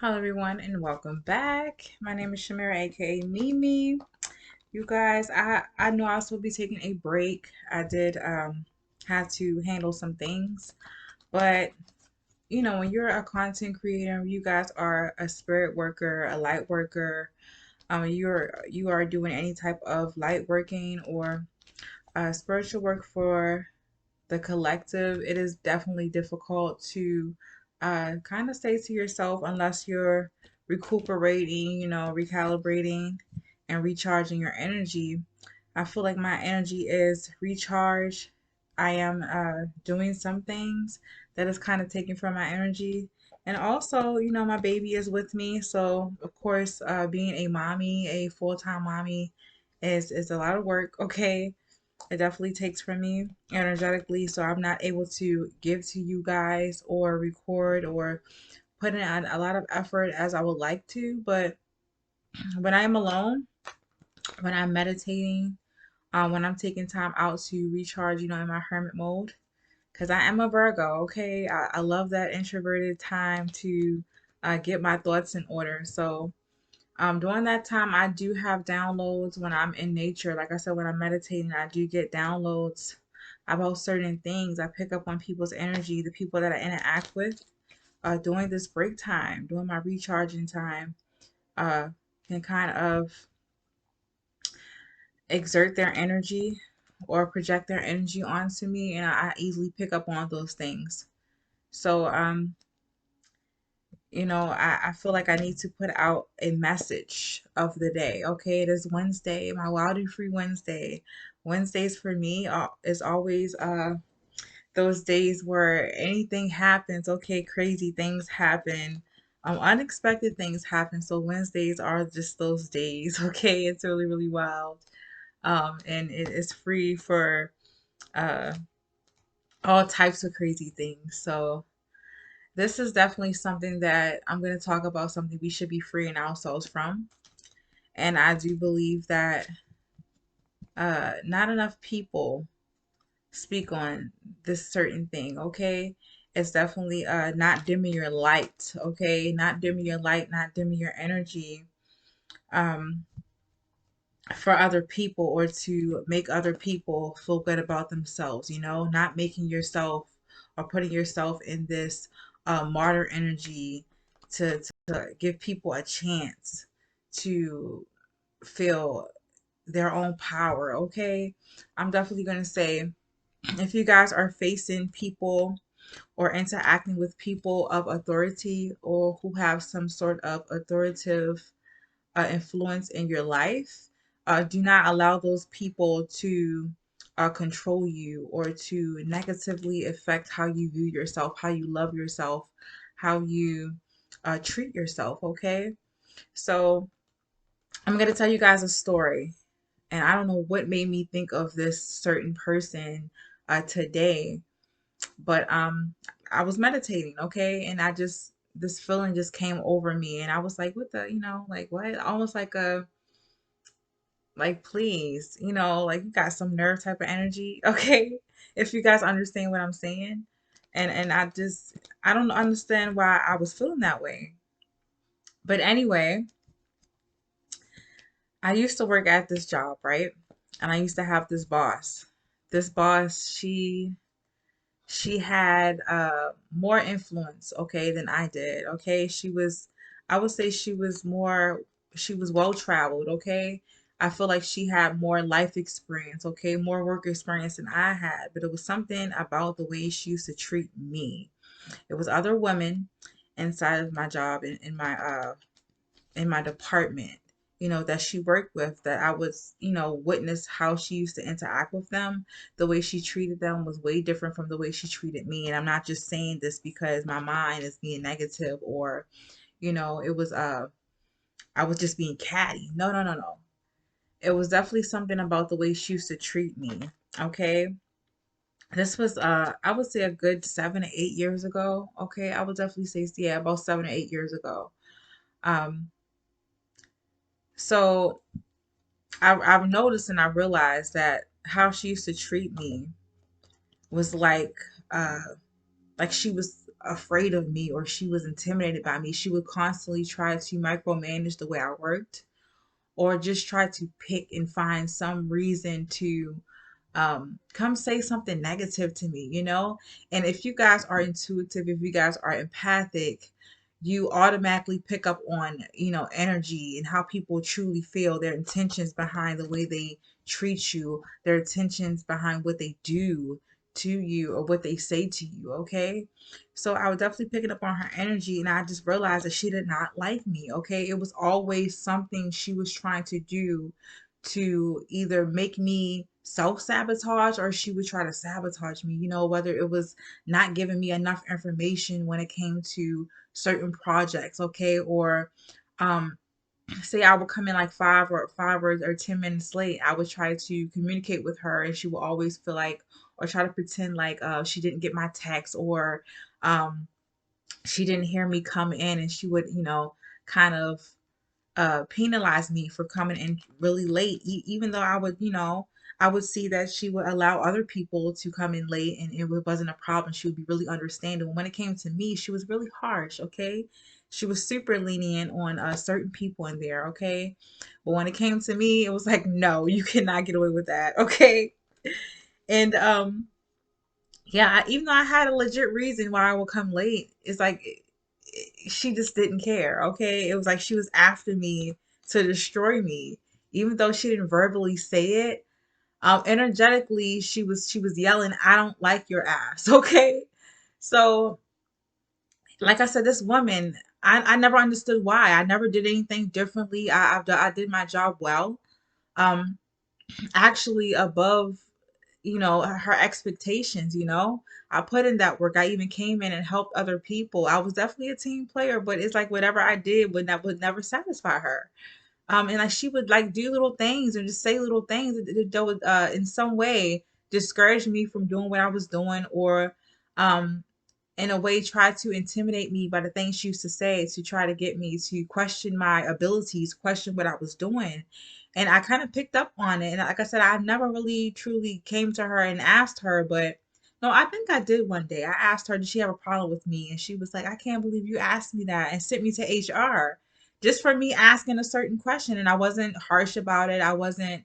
Hello everyone and welcome back. My name is Shamira, aka Mimi. You guys, I know I was supposed to be taking a break. I did had to handle some things, but when you're a content creator, you guys are a spirit worker, a light worker. You are doing any type of light working or spiritual work for the collective. It is definitely difficult to kind of stay to yourself unless you're recuperating, recalibrating and recharging your energy. I feel like my energy is recharged. I am doing some things that is kind of taking from my energy. And also, my baby is with me. So, of course, being a mommy, a full-time mommy, is a lot of work. Okay, it definitely takes from me energetically, so I'm not able to give to you guys or record or put in a lot of effort as I would like to. But when I am alone, when I'm meditating, when I'm taking time out to recharge, in my hermit mode, because I am a Virgo, okay? I love that introverted time to get my thoughts in order. So during that time, I do have downloads when I'm in nature. Like I said, when I'm meditating, I do get downloads about certain things. I pick up on people's energy, the people that I interact with during this break time, during my recharging time, uh, can kind of exert their energy or project their energy onto me, and I easily pick up on those things. So, I feel like I need to put out a message of the day. Okay, it is Wednesday, my Wildy Free Wednesday. Wednesdays for me is always those days where anything happens. Okay, crazy things happen. Unexpected things happen. So Wednesdays are just those days. Okay, it's really, really wild. And it is free for uh all types of crazy things. So this is definitely something that I'm going to talk about, something we should be freeing ourselves from. And I do believe that not enough people speak on this certain thing, okay? It's definitely not dimming your light, okay? Not dimming your light, not dimming your energy um, for other people or to make other people feel good about themselves, not making yourself or putting yourself in this martyr energy to give people a chance to feel their own power, okay? I'm definitely going to say if you guys are facing people or interacting with people of authority or who have some sort of authoritative influence in your life, do not allow those people to control you or to negatively affect how you view yourself, how you love yourself, how you treat yourself, okay? So I'm going to tell you guys a story. And I don't know what made me think of this certain person today, but I was meditating, okay, and I just this feeling just came over me, and I was like, what the, like what? Almost like a like please, like you got some nerve type of energy, okay? If you guys understand what I'm saying, and I don't understand why I was feeling that way, but anyway, I used to work at this job, right? And I used to have this boss. This boss, she had more influence, okay, than I did. Okay, I would say she was well traveled, okay. I feel like she had more life experience, okay, more work experience than I had, but it was something about the way she used to treat me. It was other women inside of my job in my department, that she worked with, that I was, witness how she used to interact with them. The way she treated them was way different from the way she treated me. And I'm not just saying this because my mind is being negative or, it was I was just being catty. No, no, no, no. It was definitely something about the way she used to treat me. Okay. This was I would say a good 7 to 8 years ago. Okay. I would definitely say, yeah, about 7 to 8 years ago. Um so I've noticed and I realized that how she used to treat me was uh like she was afraid of me or she was intimidated by me. She would constantly try to micromanage the way I worked, or just try to pick and find some reason to come say something negative to me, you know? And if you guys are intuitive, if you guys are empathic, you automatically pick up on, energy and how people truly feel, their intentions behind the way they treat you, their intentions behind what they do to you or what they say to you, okay? So I was definitely picking up on her energy, and I just realized that she did not like me, okay? It was always something she was trying to do to either make me self-sabotage, or she would try to sabotage me, whether it was not giving me enough information when it came to certain projects, okay? Or say I would come in like 5 or 10 minutes late. I would try to communicate with her, and she would always feel like, or try to pretend like she didn't get my text, or um she didn't hear me come in, and she would, kind of penalize me for coming in really late, even though I would see that she would allow other people to come in late and it wasn't a problem. She would be really understanding. When it came to me, she was really harsh, okay? She was super lenient on certain people in there, okay? But when it came to me, it was like, no, you cannot get away with that, okay? And yeah, even though I had a legit reason why I would come late, it's like she just didn't care, okay? It was like she was after me to destroy me. Even though she didn't verbally say it, energetically she was yelling, "I don't like your ass," okay? So, like I said, this woman, I never understood why. I never did anything differently. I did my job well. Um, actually above, her expectations, I put in that work. I even came in and helped other people. I was definitely a team player, but it's like whatever I did would never satisfy her. And like she would like do little things and just say little things that would in some way discourage me from doing what I was doing, or um in a way try to intimidate me by the things she used to say, to try to get me to question my abilities, question what I was doing. And I kind of picked up on it. And like I said, I never really truly came to her and asked her, but no, I think I did one day. I asked her, did she have a problem with me? And she was like, I can't believe you asked me that, and sent me to HR just for me asking a certain question. And I wasn't harsh about it. I wasn't,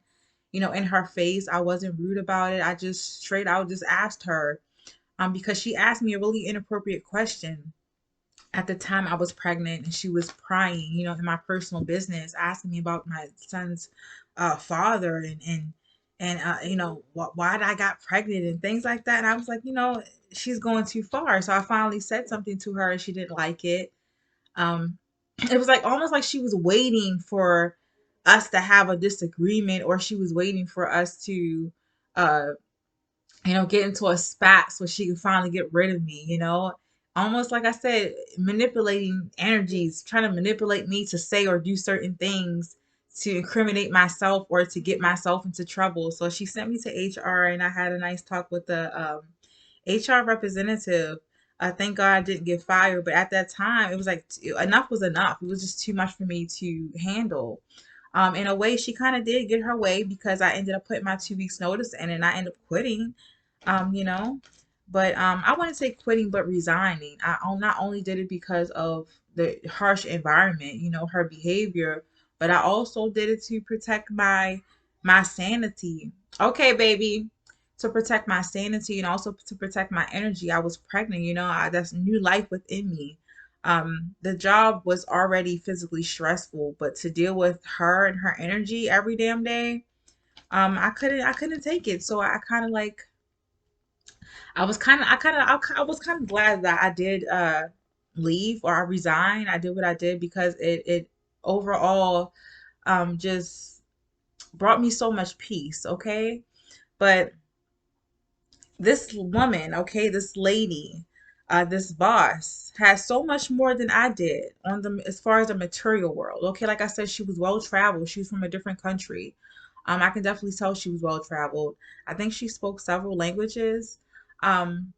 in her face. I wasn't rude about it. I just straight out just asked her, because she asked me a really inappropriate question at the time I was pregnant, and she was prying, in my personal business, asking me about my son's father, and why I got pregnant and things like that. And I was like, she's going too far. So I finally said something to her, and she didn't like it. Um, it was like almost like she was waiting for us to have a disagreement, or she was waiting for us to uh get into a spat so she can finally get rid of me, almost like I said, manipulating energies, trying to manipulate me to say or do certain things to incriminate myself or to get myself into trouble. So she sent me to HR, and I had a nice talk with the HR representative. Thank God I didn't get fired, but at that time it was like enough was enough. It was just too much for me to handle. In a way, she kind of did get her way, because I ended up putting my 2 weeks notice in, and I ended up quitting. um, you know. But I wouldn't say quitting, but resigning. Not only did it because of the harsh environment, her behavior, but I also did it to protect my sanity. Okay, baby. To protect my sanity, and also to protect my energy. I was pregnant, that's new life within me. The job was already physically stressful, but to deal with her and her energy every damn day, I couldn't take it. So I kind of like I was kind of glad that I did leave, or I resigned. I did what I did because it overall just brought me so much peace, okay? But this woman, okay, this lady, this boss has so much more than I did on the as far as the material world. Okay, like I said, she was well traveled. She was from a different country. I can definitely tell she was well traveled. I think she spoke several languages. Um,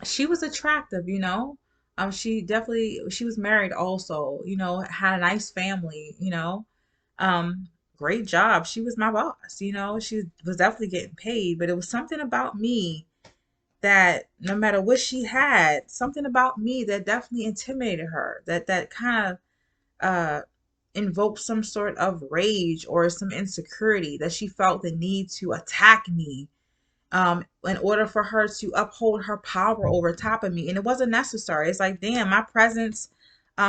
she was attractive, she was married also, had a nice family, great job. She was my boss, she was definitely getting paid, but it was something about me that no matter what she had, something about me that definitely intimidated her, that kind of uh invoked some sort of rage or some insecurity, that she felt the need to attack me in order for her to uphold her power over top of me. And it wasn't necessary. It's like, damn, my presence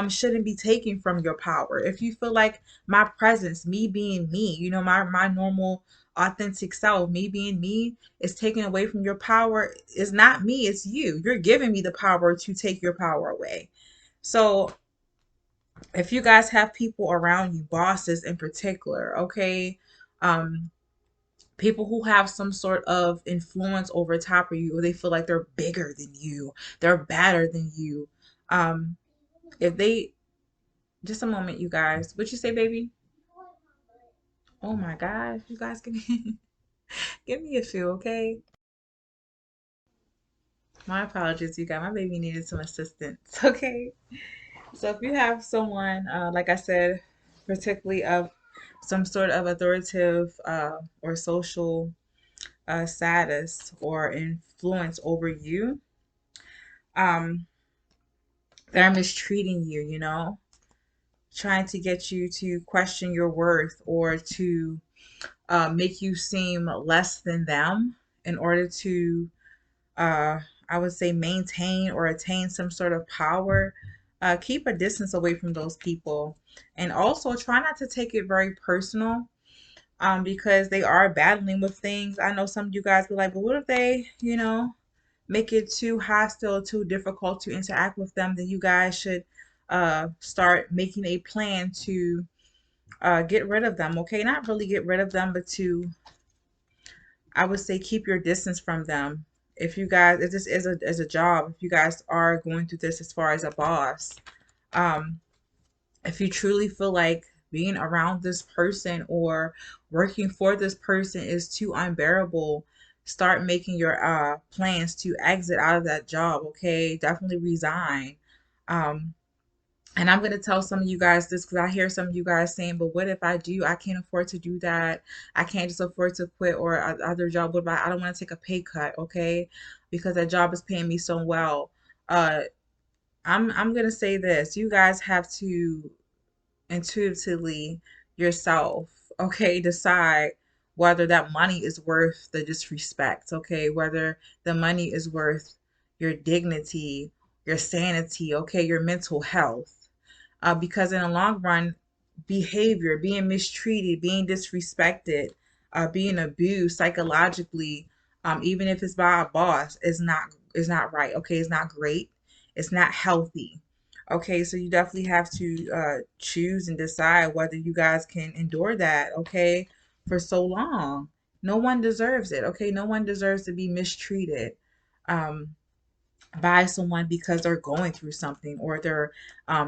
shouldn't be taken from your power. If you feel like my presence, me being me, my normal authentic self, me being me, is taken away from your power, it's not me, it's you. You're giving me the power to take your power away. So if you guys have people around you, bosses in particular, okay, um, people who have some sort of influence over top of you, or they feel like they're bigger than you, they're better than you. Um, if they, just a moment, you guys, what you say, baby? Oh my gosh, you guys, give me, give me a feel, okay? My apologies, you guys. My baby needed some assistance, okay? So if you have someone, like I said, particularly of some sort of authoritative or social status or influence over you, um, they're mistreating you, trying to get you to question your worth or to make you seem less than them in order to, uh, I would say, maintain or attain some sort of power. Keep a distance away from those people. And also try not to take it very personal, because they are battling with things. I know some of you guys be like, but what if they, make it too hostile, too difficult to interact with them? Then you guys should start making a plan to get rid of them. Okay, not really get rid of them, but to, I would say, keep your distance from them. If this is a job, if you guys are going through this as far as a boss, um, if you truly feel like being around this person or working for this person is too unbearable, start making your plans to exit out of that job. Okay, definitely resign. Um, and I'm gonna tell some of you guys this because I hear some of you guys saying, "But what if I do? I can't afford to do that. I can't just afford to quit or other job. What about I don't want to take a pay cut, okay? Because that job is paying me so well." Uh, I'm gonna say this: you guys have to intuitively yourself, okay, decide whether that money is worth the disrespect, okay, whether the money is worth your dignity, your sanity, okay, your mental health. Because in the long run, behavior, being mistreated, being disrespected, being abused psychologically, even if it's by a boss, is not right. Okay, it's not great. It's not healthy. Okay, so you definitely have to choose and decide whether you guys can endure that. Okay, for so long. No one deserves it. Okay, no one deserves to be mistreated. Um, by someone because they're going through something or they're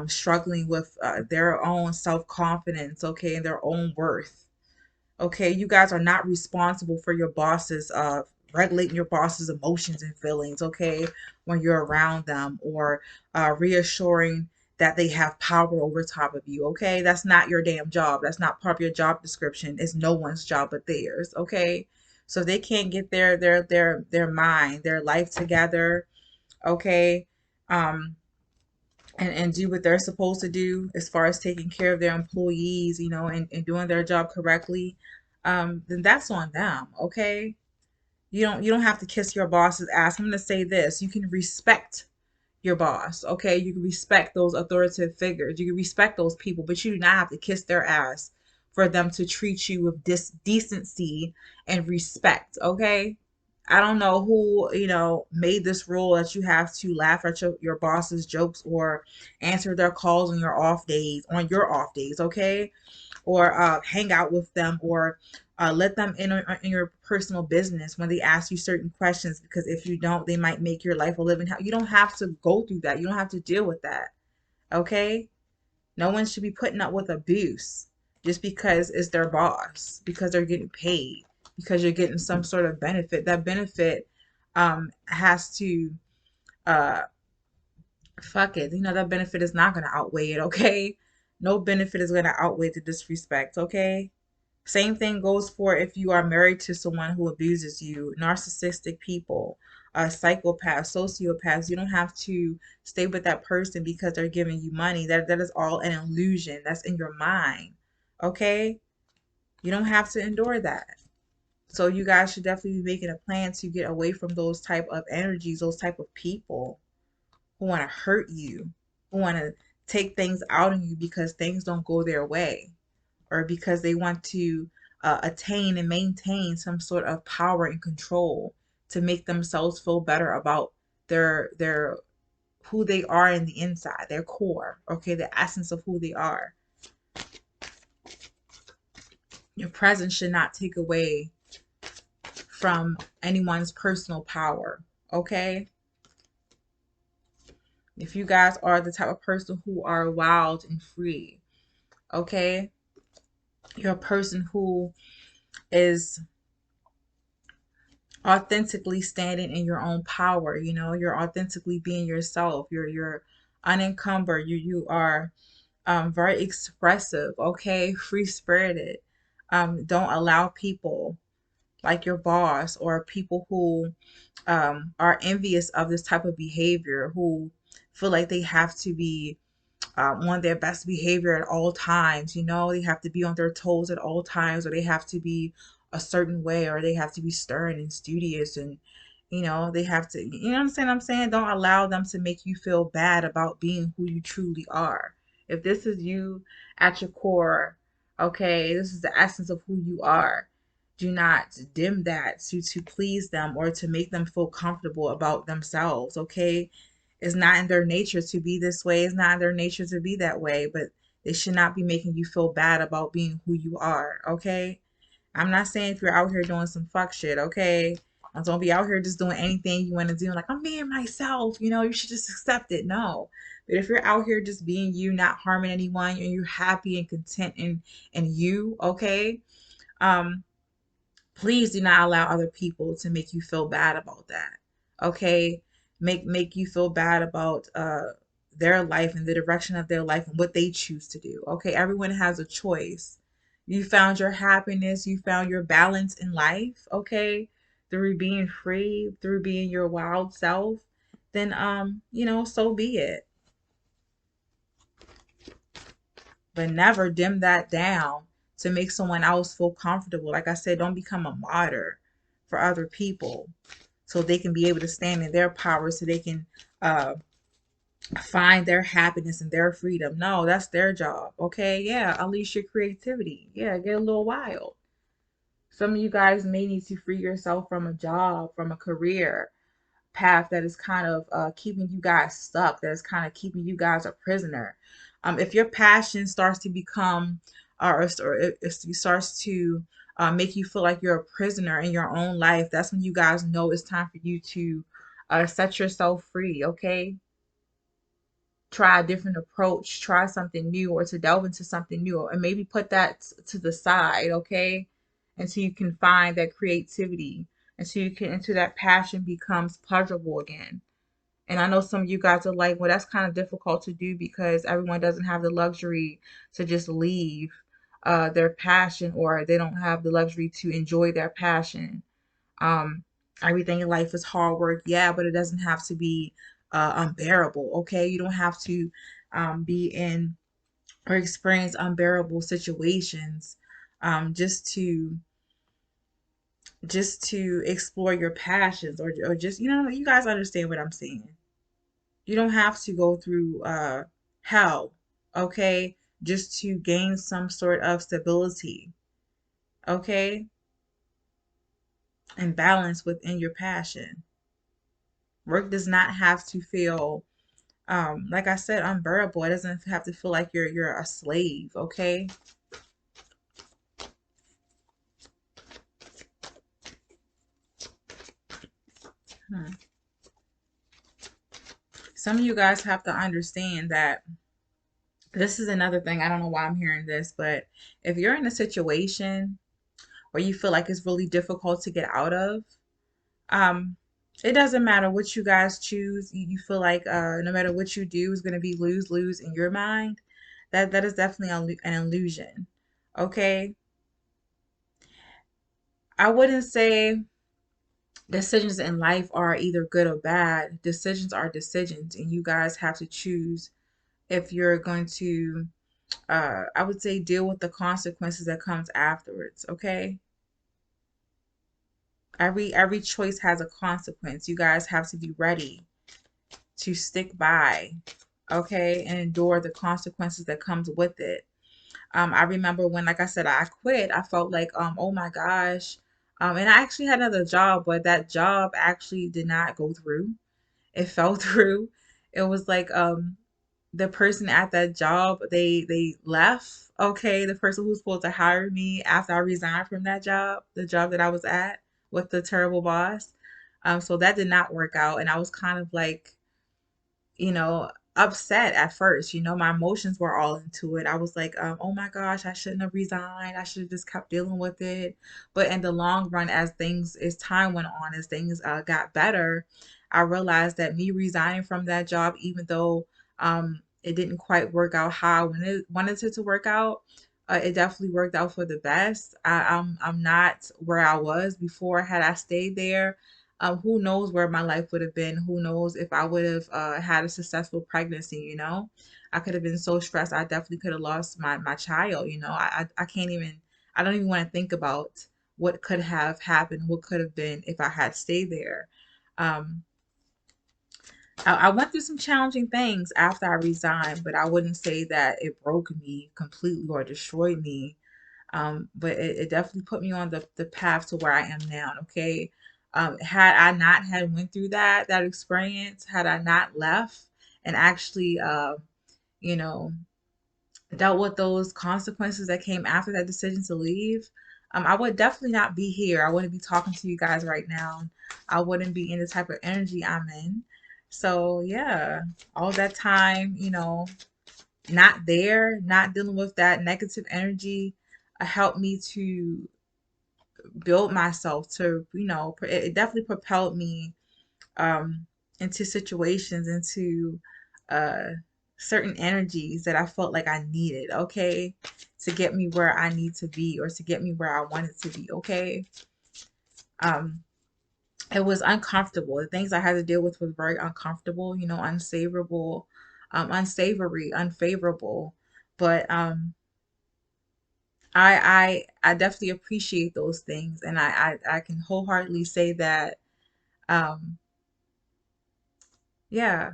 struggling with their own self-confidence, okay, and their own worth. Okay, you guys are not responsible for your boss's regulating your boss's emotions and feelings, okay, when you're around them, or reassuring that they have power over top of you. Okay, that's not your damn job. That's not part of your job description. It's no one's job but theirs. Okay, so if they can't get their mind, their life together, okay, um and do what they're supposed to do as far as taking care of their employees, and doing their job correctly, then that's on them. Okay, you don't have to kiss your boss's ass. I'm going to say this: you can respect your boss. Okay, you can respect those authoritative figures, you can respect those people, but you do not have to kiss their ass for them to treat you with decency and respect. Okay, I don't know who, made this rule that you have to laugh at your boss's jokes or answer their calls on your off days, okay? Or hang out with them, or let them in your personal business when they ask you certain questions, because if you don't, they might make your life a living hell. You don't have to go through that. You don't have to deal with that, okay? No one should be putting up with abuse just because it's their boss, because they're getting paid, because you're getting some sort of benefit. That benefit has to uh fuck it. That benefit is not gonna outweigh it, okay? No benefit is gonna outweigh the disrespect, okay? Same thing goes for if you are married to someone who abuses you, narcissistic people. psychopaths, sociopaths. You don't have to stay with that person because they're giving you money. That is all an illusion. That's in your mind. Okay? You don't have to endure that. So you guys should definitely be making a plan to get away from those type of energies, those type of people who want to hurt you, who want to take things out on you because things don't go their way, or because they want to attain and maintain some sort of power and control to make themselves feel better about their who they are in the inside, their core, okay, the essence of who they are. Your presence should not take away from anyone's personal power, okay? If you guys are the type of person who are wild and free, okay? You're a person who is authentically standing in your own power, you know, you're authentically being yourself. You're unencumbered. You are very expressive, okay? Free spirited. Don't allow people like your boss or people who are envious of this type of behavior, who feel like they have to be on their best behavior at all times. You know, they have to be on their toes at all times, or they have to be a certain way, or they have to be stern and studious, and you know, they have to, you know what I'm saying? I'm saying don't allow them to make you feel bad about being who you truly are. If this is you at your core, okay, this is the essence of who you are. Do not dim that to please them or to make them feel comfortable about themselves, okay? It's not in their nature to be this way. It's not in their nature to be that way, but they should not be making you feel bad about being who you are, okay? I'm not saying if you're out here doing some fuck shit, okay? Don't be out here just doing anything you want to do. Like, I'm being myself, you know, you should just accept it. No. But if you're out here just being you, not harming anyone, and you're happy and content in you, okay? Um, Please do not allow other people to make you feel bad about that. Okay? Make you feel bad about their life and the direction of their life and what they choose to do. Okay? Everyone has a choice. You found your happiness, you found your balance in life, okay? Through being free, through being your wild self, then you know, so be it. But never dim that down to make someone else feel comfortable. Like I said, don't become a martyr for other people so they can be able to stand in their power, so they can uh, find their happiness and their freedom. No, that's their job. Okay, yeah, unleash your creativity. Yeah, get a little wild. Some of you guys may need to free yourself from a job, from a career path that is kind of keeping you guys stuck, that is kind of keeping you guys a prisoner. If your passion starts to become, or if it starts to make you feel like you're a prisoner in your own life, that's when you guys know it's time for you to set yourself free, okay? Try a different approach, try something new, or to delve into something new, and maybe put that to the side, okay? Until you can find that creativity, until you can, until that passion becomes pleasurable again. And I know some of you guys are like, well, that's kind of difficult to do because everyone doesn't have the luxury to just leave their passion, or they don't have the luxury to enjoy their passion. Um, Everything in life is hard work, yeah, but it doesn't have to be unbearable, okay? You don't have to be in or experience unbearable situations just to explore your passions, or just, you know, you guys understand what I'm saying. You don't have to go through hell, okay, just to gain some sort of stability, okay, and balance within your passion. Work does not have to feel, like I said, unbearable. It doesn't have to feel like you're a slave, okay? Hmm. Some of you guys have to understand that this is another thing. I don't know why I'm hearing this, but if you're in a situation where you feel like it's really difficult to get out of, um, it doesn't matter what you guys choose. You feel like no matter what you do is going to be lose lose in your mind. That is definitely an illusion. Okay, I wouldn't say Decisions in life are either good or bad. Decisions are decisions, and you guys have to choose if you're going to, I would say, deal with the consequences that comes afterwards. Okay, every choice has a consequence. You guys have to be ready to stick by, okay, and endure the consequences that comes with it. I remember when, like I said, I quit, I felt like, oh my gosh. And I actually had another job, but that job actually did not go through. It fell through. It was like, the person at that job, they left. Okay, the person who's supposed to hire me after I resigned from that job, the job that I was at with the terrible boss. So that did not work out, and I was kind of like, you know, upset at first. My emotions were all into it. I was like, oh my gosh, I shouldn't have resigned. I should have just kept dealing with it. But in the long run, as time went on, as things got better, I realized that me resigning from that job, even though it didn't quite work out how I wanted it to work out, it definitely worked out for the best. I'm not where I was before. Had I stayed there, who knows where my life would have been? Who knows if I would have had a successful pregnancy? I could have been so stressed. I definitely could have lost my child. I can't even, I don't even want to think about what could have happened, what could have been if I had stayed there. Um, I went through some challenging things after I resigned, but I wouldn't say that it broke me completely or destroyed me. But it definitely put me on the path to where I am now. Okay. Had I not had went through that experience, had I not left and actually, you know, dealt with those consequences that came after that decision to leave, I would definitely not be here. I wouldn't be talking to you guys right now. I wouldn't be in the type of energy I'm in. So yeah, all that time, not there, not dealing with that negative energy, helped me to build myself to, it definitely propelled me um, into situations, into uh, certain energies that I felt like I needed, okay, to get me where I need to be or to get me where I wanted to be, okay. Um, it was uncomfortable. The things I had to deal with was very uncomfortable, unsavourable, unsavory, unfavorable. But I definitely appreciate those things, and I can wholeheartedly say that um yeah,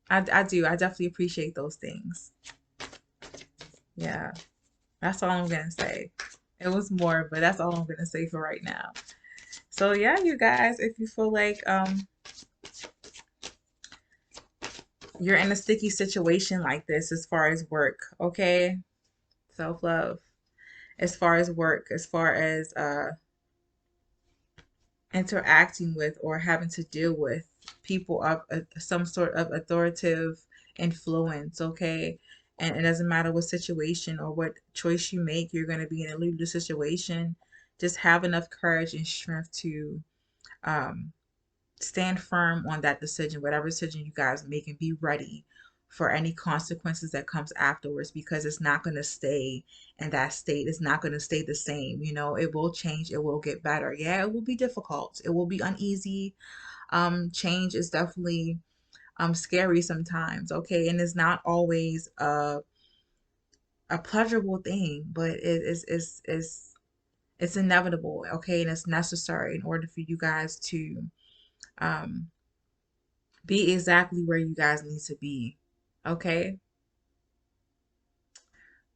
I do. I definitely appreciate those things. Yeah, that's all I'm gonna say. It was more, but that's all I'm gonna say for right now. So yeah, you guys, if you feel like you're in a sticky situation like this as far as work, okay? Self-love. As far as work, as far as interacting with or having to deal with people of some sort of authoritative influence, okay? And it doesn't matter what situation or what choice you make, you're going to be in a losing situation. Just have enough courage and strength to um, stand firm on that decision, whatever decision you guys make, and be ready for any consequences that comes afterwards, because it's not going to stay in that state. It's not going to stay the same. It will change. It will get better. Yeah, it will be difficult. It will be uneasy. Change is definitely scary sometimes. Okay, and it's not always a pleasurable thing, but it's inevitable. Okay, and it's necessary in order for you guys to um be exactly where you guys need to be. Okay?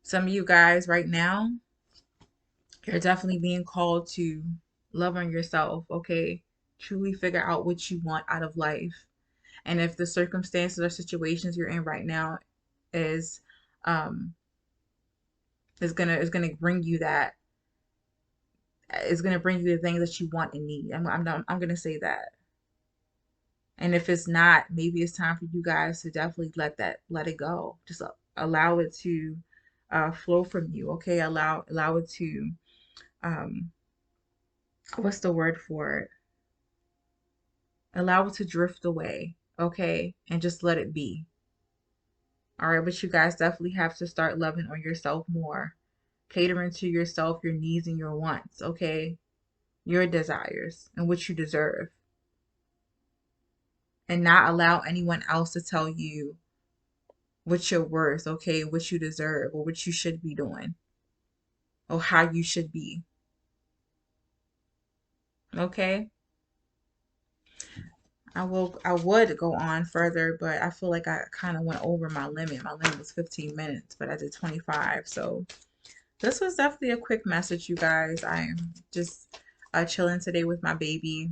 Some of you guys right now, you're definitely being called to love on yourself, okay? Truly figure out what you want out of life. And if the circumstances or situations you're in right now is um is gonna bring you that, is gonna bring you the things that you want and need. I'm gonna say that. And if it's not, maybe it's time for you guys to definitely let it go. Just allow it to flow from you. Okay, allow it to um, what's the word for it? Allow it to drift away. Okay, and just let it be. All right, but you guys definitely have to start loving on yourself more, catering to yourself, your needs and your wants. Okay, your desires and what you deserve, and not allow anyone else to tell you what you're worth, okay, what you deserve, or what you should be doing, or how you should be, okay? I would go on further, but I feel like I kind of went over my limit. My limit was 15 minutes, but I did 25. So this was definitely a quick message, you guys. I'm just chilling today with my baby,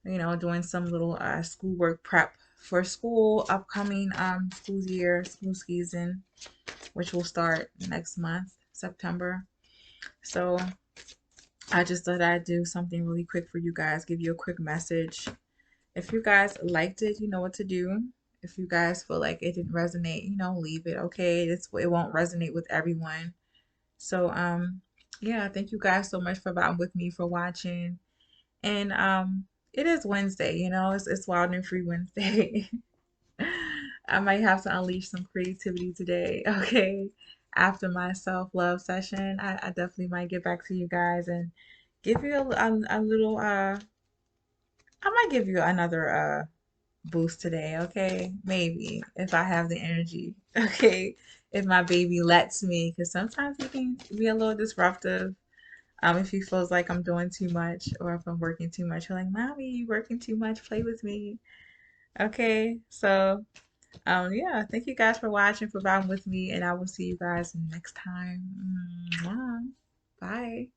doing some little schoolwork prep for school, upcoming school season, which will start next month, September. So I just thought I'd do something really quick for you guys, give you a quick message. If you guys liked it, you know what to do. If you guys feel like it didn't resonate, leave it. Okay, it won't resonate with everyone. So yeah, thank you guys so much for vibing with me, for watching. And it is Wednesday, it's Wild and Free Wednesday. I might have to unleash some creativity today, okay? After my self-love session, I definitely might get back to you guys and give you a little I might give you another boost today, okay? Maybe if I have the energy, okay? If my baby lets me, because sometimes he can be a little disruptive. If he feels like I'm doing too much or if I'm working too much, he's like, "Mommy, you working too much? Play with me." Okay, so yeah, thank you guys for watching, for vibing with me, and I will see you guys next time. Mwah. Bye.